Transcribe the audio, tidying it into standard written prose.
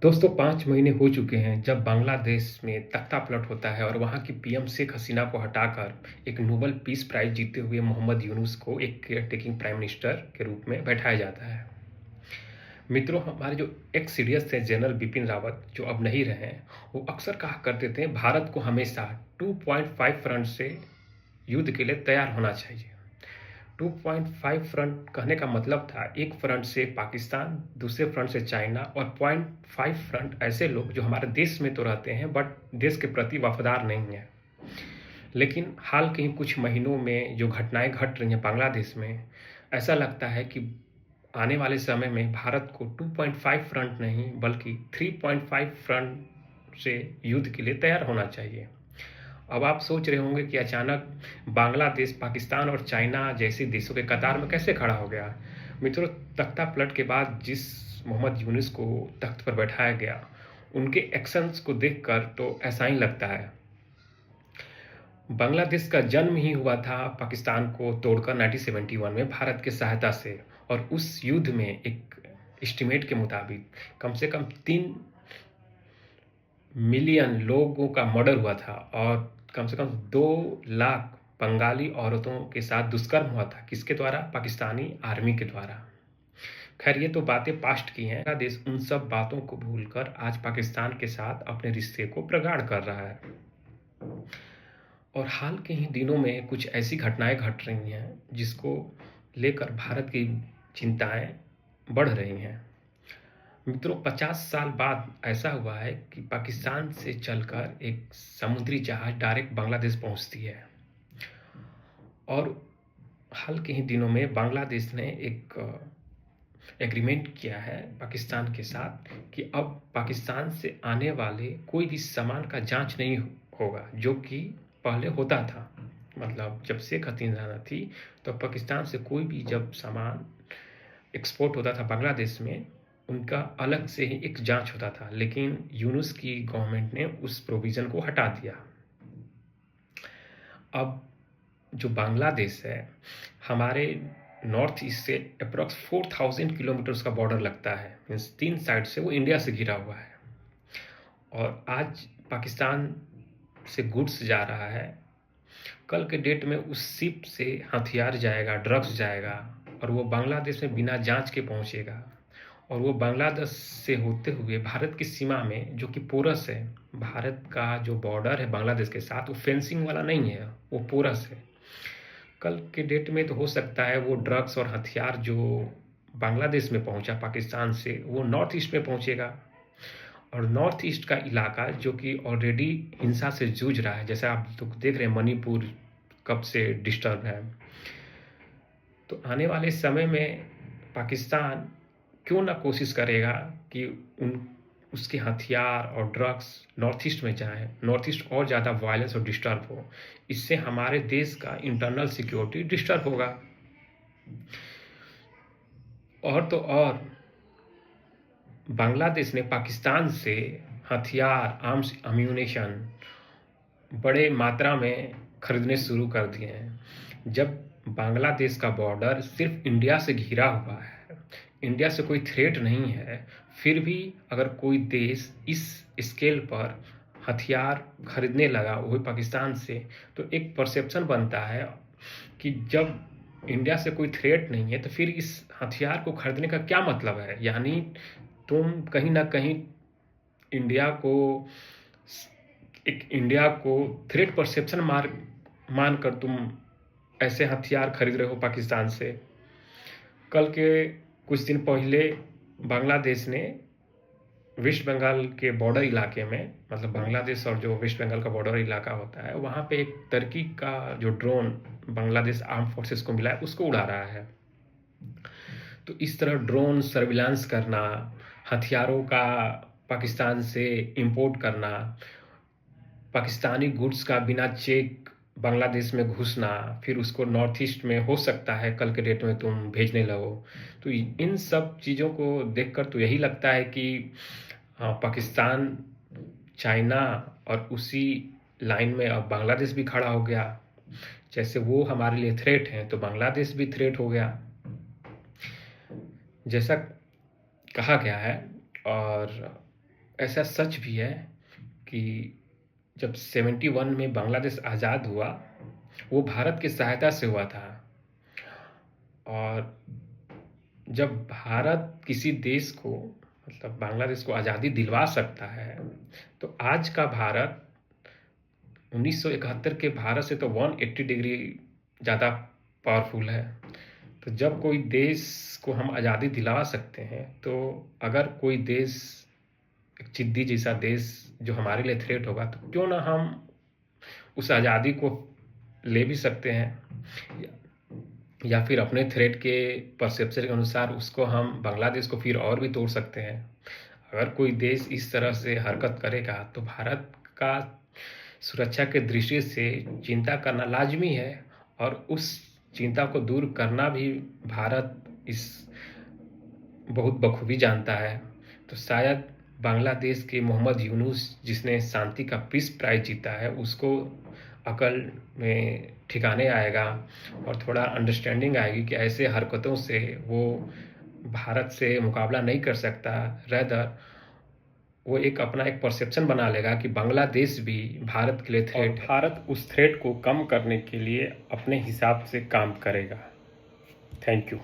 दोस्तों 5 महीने हो चुके हैं जब बांग्लादेश में तख्तापलट होता है और वहाँ की पीएम शेख हसीना को हटाकर एक नोबेल पीस प्राइज़ जीते हुए मोहम्मद यूनुस को एक केयरटेकिंग प्राइम मिनिस्टर के रूप में बैठाया जाता है। मित्रों, हमारे जो एक्स सीडीएस थे जनरल बिपिन रावत, जो अब नहीं रहे हैं, वो अक्सर कहा करते थे भारत को हमेशा 2.5 फ्रंट से युद्ध के लिए तैयार होना चाहिए। 2.5 फ्रंट कहने का मतलब था एक फ्रंट से पाकिस्तान, दूसरे फ्रंट से चाइना और 0.5 फ्रंट ऐसे लोग जो हमारे देश में तो रहते हैं बट देश के प्रति वफादार नहीं हैं। लेकिन हाल के ही कुछ महीनों में जो घटनाएं घट रही हैं बांग्लादेश में, ऐसा लगता है कि आने वाले समय में भारत को 2.5 फ्रंट नहीं बल्कि 3.5 फ्रंट से युद्ध के लिए तैयार होना चाहिए। अब आप सोच रहे होंगे कि अचानक बांग्लादेश, पाकिस्तान और चाइना जैसे देशों के कतार में कैसे खड़ा हो गया? मित्रों, तख्ता पलट के बाद जिस मोहम्मद यूनुस को तख्त पर बैठाया गया, उनके एक्शंस को देखकर तो ऐसा ही लगता है। बांग्लादेश का जन्म ही हुआ था पाकिस्तान को तोड़कर 1971 में भारत की सहायता से, और उस युद्ध में एक एस्टिमेट के मुताबिक कम से कम 3 मिलियन लोगों का मर्डर हुआ था और कम से कम 2 लाख बंगाली औरतों के साथ दुष्कर्म हुआ था। किसके द्वारा? पाकिस्तानी आर्मी के द्वारा। खैर, ये तो बातें पास्ट की हैं। हमारा देश उन सब बातों को भूलकर आज पाकिस्तान के साथ अपने रिश्ते को प्रगाढ़ कर रहा है। और हाल के ही दिनों में कुछ ऐसी घटनाएं घट रही हैं जिसको लेकर भारत की चिंताएं बढ़ रही हैं। मित्रों, 50 साल बाद ऐसा हुआ है कि पाकिस्तान से चलकर एक समुद्री जहाज डायरेक्ट बांग्लादेश पहुंचती है। और हाल के ही दिनों में बांग्लादेश ने एक एग्रीमेंट किया है पाकिस्तान के साथ कि अब पाकिस्तान से आने वाले कोई भी सामान का जांच नहीं होगा, जो कि पहले होता था। मतलब जब शेख हसीना थी तो पाकिस्तान से कोई भी जब सामान एक्सपोर्ट होता था बांग्लादेश में, उनका अलग से ही एक जांच होता था। लेकिन यूनुस की गवर्नमेंट ने उस प्रोविज़न को हटा दिया। अब जो बांग्लादेश है, हमारे नॉर्थ ईस्ट से अप्रॉक्स 4000 किलोमीटर उसका बॉर्डर लगता है। मीन्स 3 साइड से वो इंडिया से घिरा हुआ है। और आज पाकिस्तान से गुड्स जा रहा है, कल के डेट में उस शिप से हथियार जाएगा, ड्रग्स जाएगा, और वो बांग्लादेश में बिना जांच के पहुंचेगा। और वो बांग्लादेश से होते हुए भारत की सीमा में, जो कि पोरस है, भारत का जो बॉर्डर है बांग्लादेश के साथ, वो फेंसिंग वाला नहीं है, वो पोरस है। कल के डेट में तो हो सकता है वो ड्रग्स और हथियार जो बांग्लादेश में पहुंचा पाकिस्तान से, वो नॉर्थ ईस्ट में पहुंचेगा। और नॉर्थ ईस्ट का इलाका जो कि ऑलरेडी हिंसा से जूझ रहा है, जैसे आप तो देख रहे हैं मणिपुर कब से डिस्टर्ब है, तो आने वाले समय में पाकिस्तान क्यों ना कोशिश करेगा कि उसके हथियार और ड्रग्स नॉर्थ ईस्ट में जाएं, नॉर्थ ईस्ट और ज़्यादा वायलेंस और डिस्टर्ब हो। इससे हमारे देश का इंटरनल सिक्योरिटी डिस्टर्ब होगा। और तो और बांग्लादेश ने पाकिस्तान से हथियार, आर्म्स, अम्यूनेशन बड़े मात्रा में खरीदने शुरू कर दिए हैं। जब बांग्लादेश का बॉर्डर सिर्फ इंडिया से घिरा हुआ है, इंडिया से कोई थ्रेट नहीं है, फिर भी अगर कोई देश इस स्केल पर हथियार खरीदने लगा वो पाकिस्तान से, तो एक परसेप्शन बनता है कि जब इंडिया से कोई थ्रेट नहीं है तो फिर इस हथियार को खरीदने का क्या मतलब है। यानी तुम कहीं ना कहीं इंडिया को थ्रेट परसेप्शन मान कर तुम ऐसे हथियार खरीद रहे हो पाकिस्तान से। कल के कुछ दिन पहले बांग्लादेश ने वेस्ट बंगाल के बॉर्डर इलाके में, मतलब बांग्लादेश और जो वेस्ट बंगाल का बॉर्डर इलाका होता है, वहाँ पे एक टर्की का जो ड्रोन बांग्लादेश आर्म फोर्सेस को मिला है उसको उड़ा रहा है। तो इस तरह ड्रोन सर्विलांस करना, हथियारों का पाकिस्तान से इंपोर्ट करना, पाकिस्तानी गुड्स का बिना चेक बांग्लादेश में घुसना, फिर उसको नॉर्थ ईस्ट में हो सकता है कल के डेट में तुम भेजने लगो। तो इन सब चीज़ों को देखकर तो यही लगता है कि पाकिस्तान, चाइना और उसी लाइन में अब बांग्लादेश भी खड़ा हो गया। जैसे वो हमारे लिए थ्रेट हैं तो बांग्लादेश भी थ्रेट हो गया। जैसा कहा गया है और ऐसा सच भी है कि जब 71 में बांग्लादेश आज़ाद हुआ, वो भारत की सहायता से हुआ था। और जब भारत किसी देश को, मतलब बांग्लादेश को आज़ादी दिलवा सकता है, तो आज का भारत 1971 के भारत से तो 180 डिग्री ज़्यादा पावरफुल है। तो जब कोई देश को हम आज़ादी दिला सकते हैं, तो अगर कोई देश, एक जिद्दी जैसा देश जो हमारे लिए थ्रेट होगा, तो क्यों ना हम उस आज़ादी को ले भी सकते हैं, या फिर अपने थ्रेट के परसेप्शन के अनुसार उसको हम बांग्लादेश को फिर और भी तोड़ सकते हैं। अगर कोई देश इस तरह से हरकत करेगा, तो भारत का सुरक्षा के दृष्टि से चिंता करना लाजमी है, और उस चिंता को दूर करना भी भारत इस बहुत बखूबी जानता है। तो शायद बांग्लादेश के मोहम्मद यूनुस, जिसने शांति का पीस प्राइज जीता है, उसको अकल में ठिकाने आएगा और थोड़ा अंडरस्टैंडिंग आएगी कि ऐसे हरकतों से वो भारत से मुकाबला नहीं कर सकता। रेदर वो एक अपना एक परसेप्शन बना लेगा कि बांग्लादेश भी भारत के लिए थ्रेट है, भारत उस थ्रेट को कम करने के लिए अपने हिसाब से काम करेगा। Thank you.